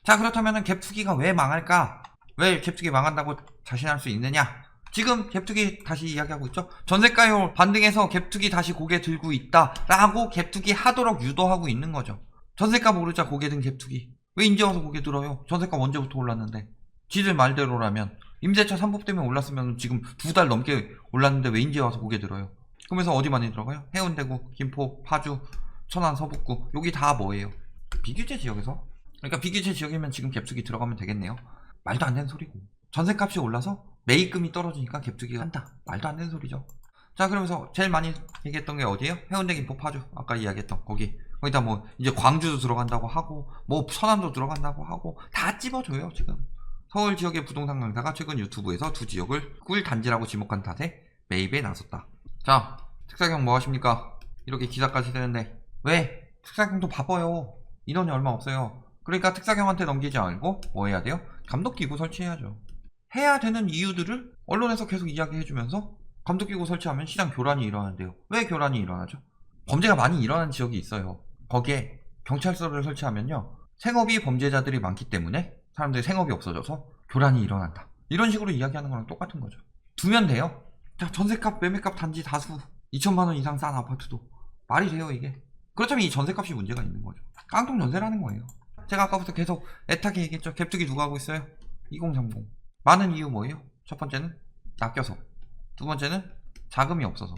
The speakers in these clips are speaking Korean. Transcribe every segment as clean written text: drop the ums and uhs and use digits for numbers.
자, 그렇다면 갭투기가 왜 망할까? 왜 갭투기 망한다고 자신할 수 있느냐? 지금 갭투기 다시 이야기하고 있죠. 전세가율 반등해서 갭투기 다시 고개 들고 있다 라고 갭투기 하도록 유도하고 있는 거죠. 전세가 모르자 고개 든 갭투기 왜 이제 와서 고개 들어요? 전세가 언제부터 올랐는데. 지들 말대로라면 임대차 3법 때문에 올랐으면 지금 2달 넘게 올랐는데 왜 이제 와서 고개 들어요? 그러면서 어디 많이 들어가요? 해운대구, 김포, 파주, 천안, 서북구. 여기 다 뭐예요? 비규제 지역에서. 그러니까 비규제 지역이면 지금 갭투기 들어가면 되겠네요. 말도 안 되는 소리고. 전세값이 올라서 매입금이 떨어지니까 갭투기가 한다. 말도 안 되는 소리죠. 자, 그러면서 제일 많이 얘기했던 게 어디예요? 해운대, 김포, 파주. 아까 이야기했던 거기다 뭐 이제 광주도 들어간다고 하고 뭐 서남도 들어간다고 하고 다 찝어줘요 지금. 서울 지역의 부동산 강사가 최근 유튜브에서 두 지역을 꿀단지라고 지목한 탓에 매입에 나섰다. 자, 특사경 뭐 하십니까? 이렇게 기사까지 쓰는데 왜? 특사경도 바빠요. 인원이 얼마 없어요. 그러니까 특사경한테 넘기지 말고 뭐 해야 돼요? 감독기구 설치해야죠. 해야 되는 이유들을 언론에서 계속 이야기해주면서 감독기구 설치하면 시장 교란이 일어난대요. 왜 교란이 일어나죠? 범죄가 많이 일어나는 지역이 있어요. 거기에 경찰서를 설치하면요, 생업이 범죄자들이 많기 때문에 사람들이 생업이 없어져서 교란이 일어난다. 이런 식으로 이야기하는 거랑 똑같은 거죠. 두면 돼요. 자, 전세값, 매매값 단지 다수 2천만원 이상 싼 아파트도 말이 돼요 이게? 그렇다면 이 전세값이 문제가 있는 거죠. 깡통 전세라는 거예요. 제가 아까부터 계속 애타게 얘기했죠. 갭투기 누가 하고 있어요? 2030. 많은 이유 뭐예요? 첫 번째는 낚여서, 두 번째는 자금이 없어서.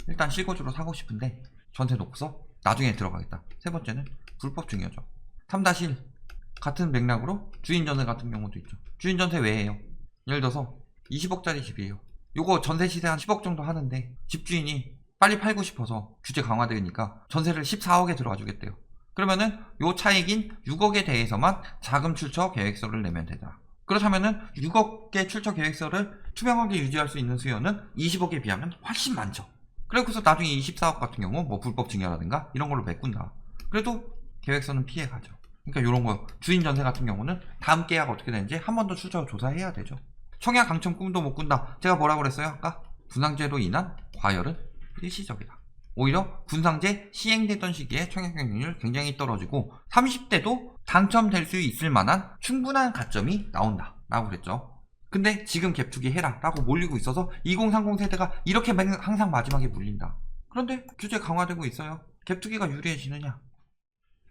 일단 실거주로 사고 싶은데 전세도 없어? 나중에 들어가겠다. 세 번째는 불법 증여죠. 3-1 같은 맥락으로 주인전세 같은 경우도 있죠. 주인전세 왜 해요? 예를 들어서 20억짜리 집이에요. 요거 전세 시세 한 10억 정도 하는데 집주인이 빨리 팔고 싶어서 규제 강화되니까 전세를 14억에 들어가 주겠대요. 그러면은 요 차익인 6억에 대해서만 자금 출처 계획서를 내면 되다. 그렇다면은 6억의 출처 계획서를 투명하게 유지할 수 있는 수요는 20억에 비하면 훨씬 많죠. 그래서 나중에 24억 같은 경우 뭐 불법 증여라든가 이런 걸로 메꾼다. 그래도 계획서는 피해가죠. 그러니까 이런 거 주인 전세 같은 경우는 다음 계약 어떻게 되는지 한 번 더 출처 조사해야 되죠. 청약 당첨 꿈도 못 꾼다. 제가 뭐라고 그랬어요 아까? 분상제로 인한 과열은 일시적이다. 오히려 분상제 시행되던 시기에 청약 경쟁률 굉장히 떨어지고 30대도 당첨될 수 있을 만한 충분한 가점이 나온다 라고 그랬죠. 근데 지금 갭투기 해라 라고 몰리고 있어서 2030 세대가 이렇게 항상 마지막에 물린다. 그런데 규제 강화되고 있어요. 갭투기가 유리해지느냐?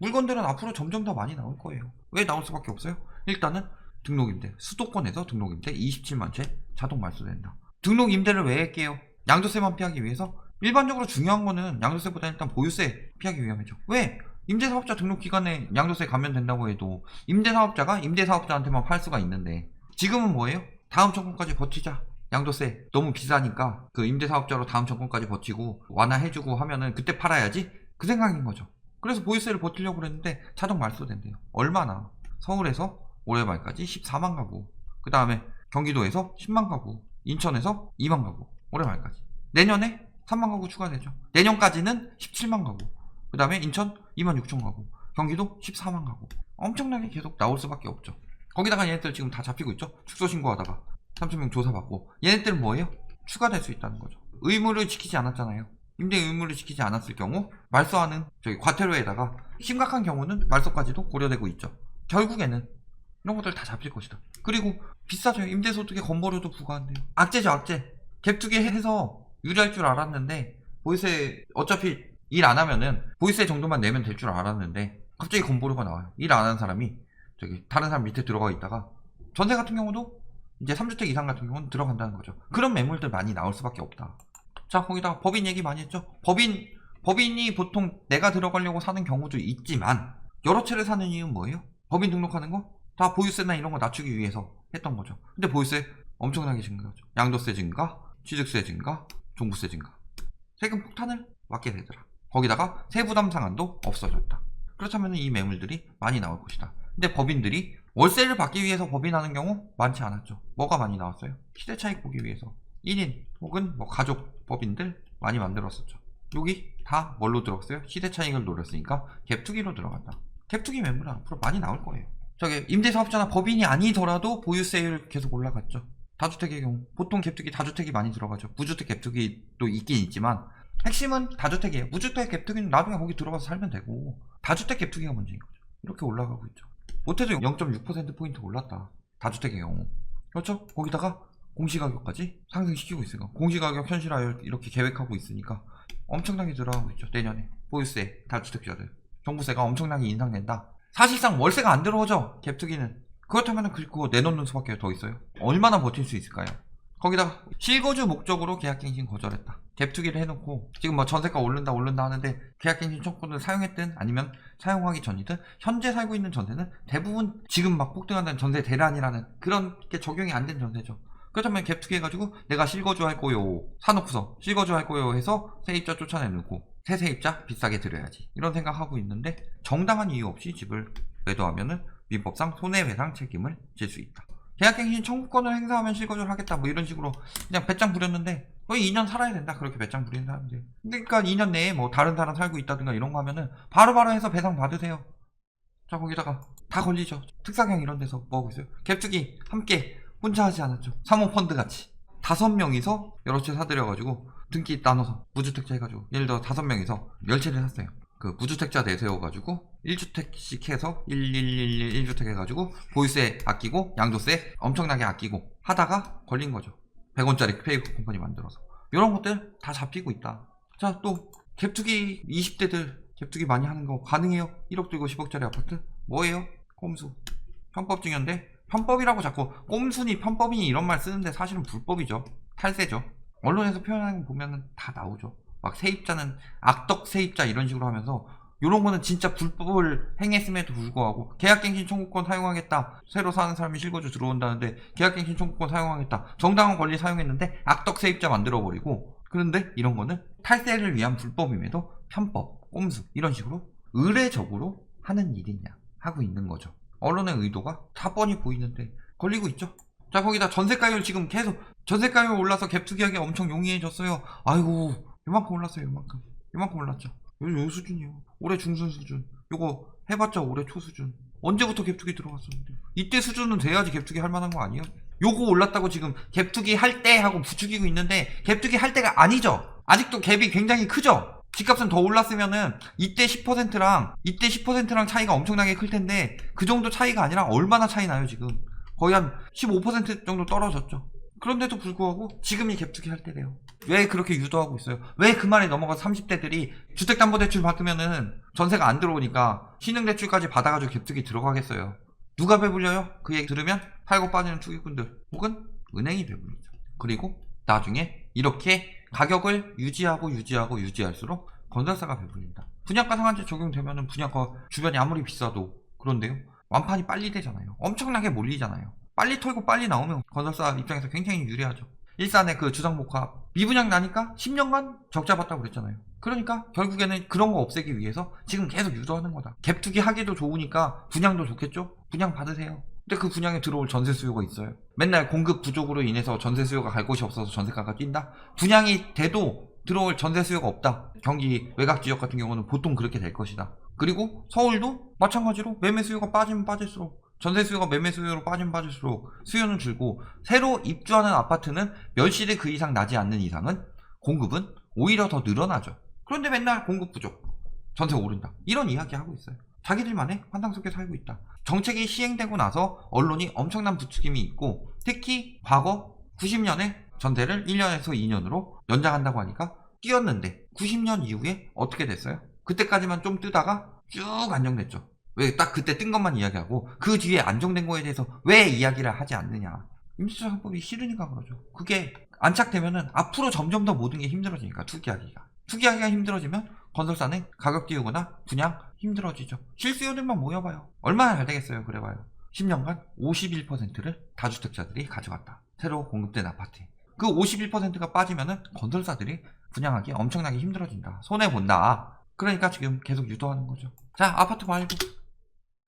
물건들은 앞으로 점점 더 많이 나올 거예요. 왜 나올 수밖에 없어요? 일단은 등록임대, 수도권에서 등록임대 27만 채 자동 말소된다. 등록임대를 왜 할게요? 양도세만 피하기 위해서? 일반적으로 중요한 거는 양도세보다 일단 보유세 피하기 위함이죠. 왜? 임대사업자 등록 기간에 양도세 감면된다고 해도 임대사업자가 임대사업자한테만 팔 수가 있는데 지금은 뭐예요? 다음 정권까지 버티자. 양도세 너무 비싸니까 그 임대사업자로 다음 정권까지 버티고 완화해주고 하면은 그때 팔아야지? 그 생각인 거죠. 그래서 보유세를 버티려고 그랬는데 자동 말소된대요. 얼마나? 서울에서 올해 말까지 14만 가구, 그 다음에 경기도에서 10만 가구, 인천에서 2만 가구, 올해 말까지. 내년에 3만 가구 추가되죠. 내년까지는 17만 가구, 그 다음에 인천 2만 6천 가구, 경기도 14만 가구. 엄청나게 계속 나올 수밖에 없죠. 거기다가 얘네들 지금 다 잡히고 있죠. 축소 신고하다가 3,000명 조사받고. 얘네들은 뭐예요? 추가될 수 있다는 거죠. 의무를 지키지 않았잖아요. 임대 의무를 지키지 않았을 경우 말소하는 과태료에다가 심각한 경우는 말소까지도 고려되고 있죠. 결국에는 이런 것들 다 잡힐 것이다. 그리고 비싸죠. 임대소득에 건보료도 부과한대요. 악재죠, 악재. 갭투기 해서 유리할 줄 알았는데 보유세 어차피 일 안 하면은 보유세 정도만 내면 될 줄 알았는데 갑자기 건보료가 나와요. 일 안 하는 사람이 다른 사람 밑에 들어가 있다가 전세 같은 경우도 이제 3주택 이상 같은 경우는 들어간다는 거죠. 그런 매물들 많이 나올 수밖에 없다. 자, 거기다가 법인 얘기 많이 했죠. 법인이 보통 내가 들어가려고 사는 경우도 있지만 여러 채를 사는 이유는 뭐예요? 법인 등록하는 거? 다 보유세나 이런 거 낮추기 위해서 했던 거죠. 근데 보유세 엄청나게 증가하죠. 양도세 증가, 취득세 증가, 종부세 증가. 세금 폭탄을 맞게 되더라. 거기다가 세부담 상한도 없어졌다. 그렇다면 이 매물들이 많이 나올 것이다. 근데 법인들이 월세를 받기 위해서 법인하는 경우 많지 않았죠. 뭐가 많이 나왔어요? 시대 차익 보기 위해서 1인 혹은 뭐 가족 법인들 많이 만들었었죠. 여기 다 뭘로 들어갔어요? 시대 차익을 노렸으니까 갭투기로 들어간다. 갭투기 매물은 앞으로 많이 나올 거예요. 임대사업자나 법인이 아니더라도 보유세율 계속 올라갔죠. 다주택의 경우 보통 갭투기 다주택이 많이 들어가죠. 무주택 갭투기도 있긴 있지만 핵심은 다주택이에요. 무주택 갭투기는 나중에 거기 들어가서 살면 되고 다주택 갭투기가 문제인 거죠. 이렇게 올라가고 있죠. 못해도 0.6%포인트 올랐다. 다주택의 경우. 그렇죠? 거기다가 공시가격까지 상승시키고 있으니까. 공시가격 현실화 이렇게 계획하고 있으니까 엄청나게 들어가고 있죠. 내년에. 보유세, 다주택자들. 종부세가 엄청나게 인상된다. 사실상 월세가 안 들어오죠. 갭투기는. 그렇다면 그거 내놓는 수밖에 더 있어요. 얼마나 버틸 수 있을까요? 거기다가 실거주 목적으로 계약갱신 거절했다. 갭투기를 해놓고 지금 뭐 전세가 오른다 하는데 계약갱신 청구권을 사용했든 아니면 사용하기 전이든 현재 살고 있는 전세는 대부분 지금 막 폭등한다는 전세 대란이라는 그런 게 적용이 안 된 전세죠. 그렇다면 갭투기 해가지고 내가 실거주 할 거요 사놓고서 실거주 할 거요 해서 세입자 쫓아내놓고 새 세입자 비싸게 들여야지 이런 생각하고 있는데 정당한 이유 없이 집을 매도하면은 민법상 손해배상 책임을 질 수 있다. 계약갱신 청구권을 행사하면 실거주를 하겠다 뭐 이런 식으로 그냥 배짱 부렸는데 거의 2년 살아야 된다 그렇게 배짱 부리는 사람들. 그러니까 2년 내에 뭐 다른 사람 살고 있다든가 이런 거 하면은 바로바로 해서 배상 받으세요. 자 거기다가 다 걸리죠. 특사경 이런 데서 뭐 하고 있어요? 갭투기 함께 혼자 하지 않았죠. 사모펀드 같이 5명이서 여러 채 사들여가지고 등기 나눠서 무주택자 해가지고 예를 들어 5명이서 10채를 샀어요. 그 무주택자 내세워가지고 1주택씩 해서 1주택 해가지고 보유세 아끼고 양도세 엄청나게 아끼고 하다가 걸린 거죠. 100원짜리 페이크 컴퍼니 만들어서 이런 것들 다 잡히고 있다. 자 또 갭투기 20대들 갭투기 많이 하는 거 가능해요? 1억 들고 10억짜리 아파트? 뭐예요? 꼼수 편법증여인데 편법이라고 자꾸 꼼수니 편법이니 이런 말 쓰는데 사실은 불법이죠. 탈세죠. 언론에서 표현하는 거 보면은 다 나오죠. 막 세입자는 악덕 세입자 이런 식으로 하면서 요런 거는 진짜 불법을 행했음에도 불구하고 계약갱신 청구권 사용하겠다. 새로 사는 사람이 실거주 들어온다는데 계약갱신 청구권 사용하겠다. 정당한 권리 사용했는데 악덕 세입자 만들어버리고 그런데 이런 거는 탈세를 위한 불법임에도 편법, 꼼수 이런 식으로 의례적으로 하는 일이냐 하고 있는 거죠. 언론의 의도가 다 뻔히 보이는데 걸리고 있죠. 자 거기다 전세가율 지금 계속 전세가율 올라서 갭투기하기 엄청 용이해졌어요. 아이고 요만큼 올랐어요. 요만큼 올랐죠. 요 수준이요. 올해 중순 수준. 요거 해봤자 올해 초 수준. 언제부터 갭투기 들어갔었는데 이때 수준은 돼야지 갭투기 할 만한 거 아니에요? 요거 올랐다고 지금 갭투기 할 때 하고 부추기고 있는데 갭투기 할 때가 아니죠. 아직도 갭이 굉장히 크죠. 집값은 더 올랐으면은 이때 10%랑 차이가 엄청나게 클 텐데 그 정도 차이가 아니라 얼마나 차이 나요 지금. 거의 한 15% 정도 떨어졌죠. 그런데도 불구하고 지금이 갭투기 할 때래요. 왜 그렇게 유도하고 있어요? 왜 그 말에 넘어가서 30대들이 주택담보대출 받으면은 전세가 안 들어오니까 신흥대출까지 받아가지고 갭투기 들어가겠어요? 누가 배불려요? 그 얘기 들으면 팔고 빠지는 투기꾼들 혹은 은행이 배불리죠. 그리고 나중에 이렇게 가격을 유지할수록 건설사가 배불린다. 분양가 상한제 적용되면은 분양가 주변이 아무리 비싸도 그런데요. 완판이 빨리 되잖아요. 엄청나게 몰리잖아요. 빨리 털고 빨리 나오면 건설사 입장에서 굉장히 유리하죠. 일산의 그 주상복합 미분양 나니까 10년간 적자 봤다고 그랬잖아요. 그러니까 결국에는 그런 거 없애기 위해서 지금 계속 유도하는 거다. 갭투기 하기도 좋으니까 분양도 좋겠죠? 분양 받으세요. 근데 그 분양에 들어올 전세 수요가 있어요. 맨날 공급 부족으로 인해서 전세 수요가 갈 곳이 없어서 전세가가 뛴다? 분양이 돼도 들어올 전세 수요가 없다. 경기 외곽 지역 같은 경우는 보통 그렇게 될 것이다. 그리고 서울도 마찬가지로 매매 수요가 빠지면 빠질수록 전세 수요가 매매 수요로 빠지면 빠질수록 수요는 줄고 새로 입주하는 아파트는 멸실이 그 이상 나지 않는 이상은 공급은 오히려 더 늘어나죠. 그런데 맨날 공급 부족, 전세 오른다 이런 이야기 하고 있어요. 자기들만의 환상 속에 살고 있다. 정책이 시행되고 나서 언론이 엄청난 부추김이 있고 특히 과거 90년에 전세를 1년에서 2년으로 연장한다고 하니까 뛰었는데 90년 이후에 어떻게 됐어요? 그때까지만 좀 뜨다가 쭉 안정됐죠. 왜 딱 그때 뜬 것만 이야기하고 그 뒤에 안정된 거에 대해서 왜 이야기를 하지 않느냐. 임시차 3법이 싫으니까 그러죠. 그게 안착되면은 앞으로 점점 더 모든 게 힘들어지니까 투기하기가 힘들어지면 건설사는 가격 띄우거나 분양 힘들어지죠. 실수요들만 모여봐요. 얼마나 잘 되겠어요. 그래봐요. 10년간 51%를 다주택자들이 가져갔다. 새로 공급된 아파트에. 그 51%가 빠지면은 건설사들이 분양하기 엄청나게 힘들어진다. 손해본다. 그러니까 지금 계속 유도하는 거죠. 자, 아파트 말고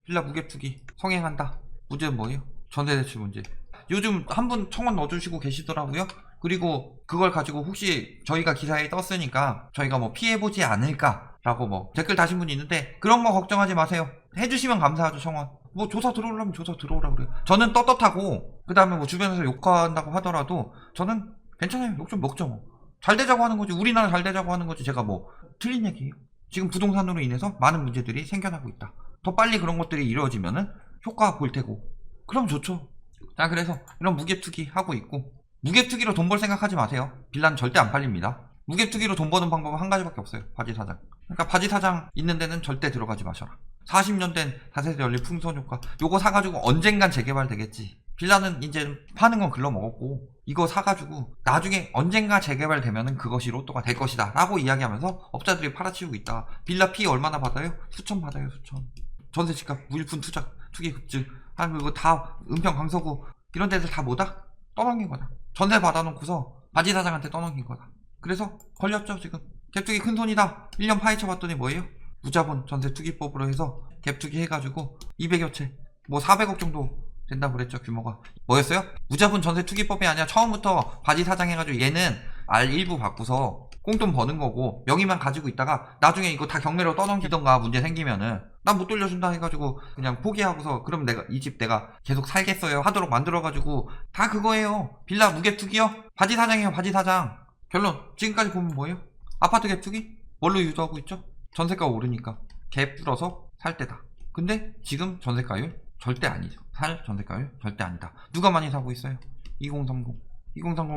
빌라 무갭투기 성행한다. 문제는 뭐예요? 전세대출 문제. 요즘 한 분 청원 넣어주시고 계시더라고요. 그리고 그걸 가지고 혹시 저희가 기사에 떴으니까 저희가 뭐 피해보지 않을까라고 뭐 댓글 다신 분이 있는데 그런 거 걱정하지 마세요. 해주시면 감사하죠. 청원. 뭐 조사 들어오려면 조사 들어오라고 그래요. 저는 떳떳하고 그 다음에 뭐 주변에서 욕한다고 하더라도 저는 괜찮아요. 욕 좀 먹죠 뭐. 잘 되자고 하는 거지. 우리나라 잘 되자고 하는 거지. 제가 뭐 틀린 얘기예요. 지금 부동산으로 인해서 많은 문제들이 생겨나고 있다. 더 빨리 그런 것들이 이루어지면은 효과 볼 테고. 그럼 좋죠. 자, 그래서 이런 무갭투기 하고 있고, 무갭투기로 돈 벌 생각하지 마세요. 빌라는 절대 안 팔립니다. 무갭투기로 돈 버는 방법은 한 가지밖에 없어요. 바지 사장. 그러니까 바지 사장 있는 데는 절대 들어가지 마셔라. 40년 된 다세대 연립 풍선 효과. 요거 사가지고 언젠간 재개발 되겠지. 빌라는 이제 파는 건 글러먹었고, 이거 사가지고 나중에 언젠가 재개발 되면은 그것이 로또가 될 것이다 라고 이야기하면서 업자들이 팔아치우고 있다. 빌라 피 얼마나 받아요? 수천 받아요. 수천. 전세 집값, 무일푼 투자, 투기 급증, 그리고 다 은평 강서구 이런 데들 다 뭐다? 떠넘긴 거다. 전세 받아놓고서 바지 사장한테 떠넘긴 거다. 그래서 걸렸죠. 지금 갭투기 큰손이다. 1년 파헤쳐 봤더니 뭐예요? 무자본 전세 투기법으로 해서 갭투기 해가지고 200여 채, 뭐 400억 정도 된다고 그랬죠. 규모가 뭐였어요? 무자본 전세 투기법이 아니라 처음부터 바지 사장 해가지고 얘는 알 일부 받고서 꽁돈 버는 거고 명의만 가지고 있다가 나중에 이거 다 경매로 떠넘기던가 문제 생기면은 난 못 돌려준다 해가지고 그냥 포기하고서 그럼 내가 이 집 내가 계속 살겠어요 하도록 만들어가지고 다 그거예요. 빌라 무갭투기요? 바지 사장이에요. 바지 사장. 결론 지금까지 보면 뭐예요? 아파트 갭투기? 뭘로 유도하고 있죠? 전세가 오르니까 갭 풀어서 살 때다. 근데 지금 전세가율 절대 아니죠. 살 전세가율 절대 아니다. 누가 많이 사고 있어요? 2030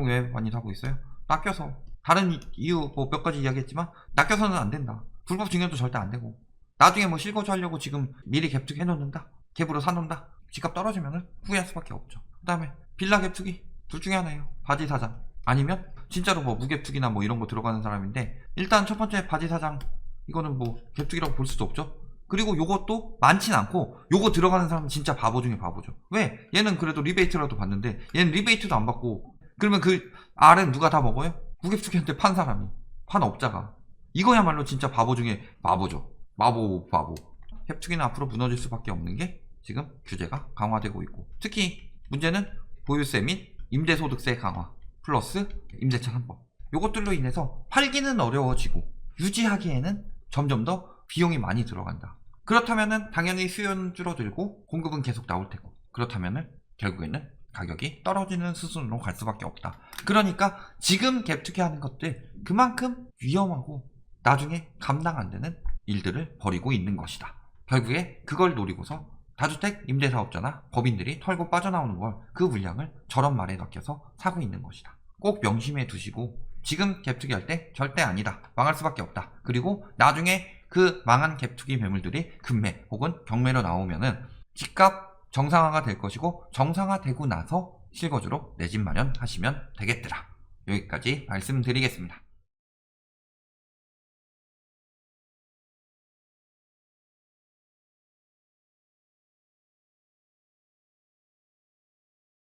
왜 많이 사고 있어요? 낚여서. 다른 이유 뭐 몇 가지 이야기했지만 낚여서는 안 된다. 불법 증여도 절대 안 되고 나중에 뭐 실거주 하려고 지금 미리 갭투기 해놓는다. 갭으로 사놓는다. 집값 떨어지면은 후회할 수밖에 없죠. 그 다음에 빌라 갭투기 둘 중에 하나예요. 바지 사장 아니면 진짜로 뭐 무갭투기나 뭐 이런 거 들어가는 사람인데 일단 첫 번째 바지 사장 이거는 뭐 갭투기라고 볼 수도 없죠. 그리고 요것도 많진 않고 요거 들어가는 사람은 진짜 바보 중에 바보죠. 왜? 얘는 그래도 리베이트라도 받는데 얘는 리베이트도 안 받고 그러면 그 R은 누가 다 먹어요? 무갭투기한테 판 사람이, 판 업자가. 이거야말로 진짜 바보 중에 바보죠. 바보. 갭투기는 앞으로 무너질 수밖에 없는 게 지금 규제가 강화되고 있고 특히 문제는 보유세 및 임대소득세 강화 플러스 임대차 3법 요것들로 인해서 팔기는 어려워지고 유지하기에는 점점 더 비용이 많이 들어간다. 그렇다면은 당연히 수요는 줄어들고 공급은 계속 나올 테고 그렇다면은 결국에는 가격이 떨어지는 수순으로 갈 수밖에 없다. 그러니까 지금 갭투기 하는 것들 그만큼 위험하고 나중에 감당 안 되는 일들을 벌이고 있는 것이다. 결국에 그걸 노리고서 다주택 임대사업자나 법인들이 털고 빠져나오는 걸 그 물량을 저런 말에 맡겨서 사고 있는 것이다. 꼭 명심해 두시고 지금 갭투기 할 때 절대 아니다. 망할 수밖에 없다. 그리고 나중에 그 망한 갭투기 매물들이 급매 혹은 경매로 나오면은 집값 정상화가 될 것이고 정상화되고 나서 실거주로 내 집 마련하시면 되겠더라. 여기까지 말씀드리겠습니다.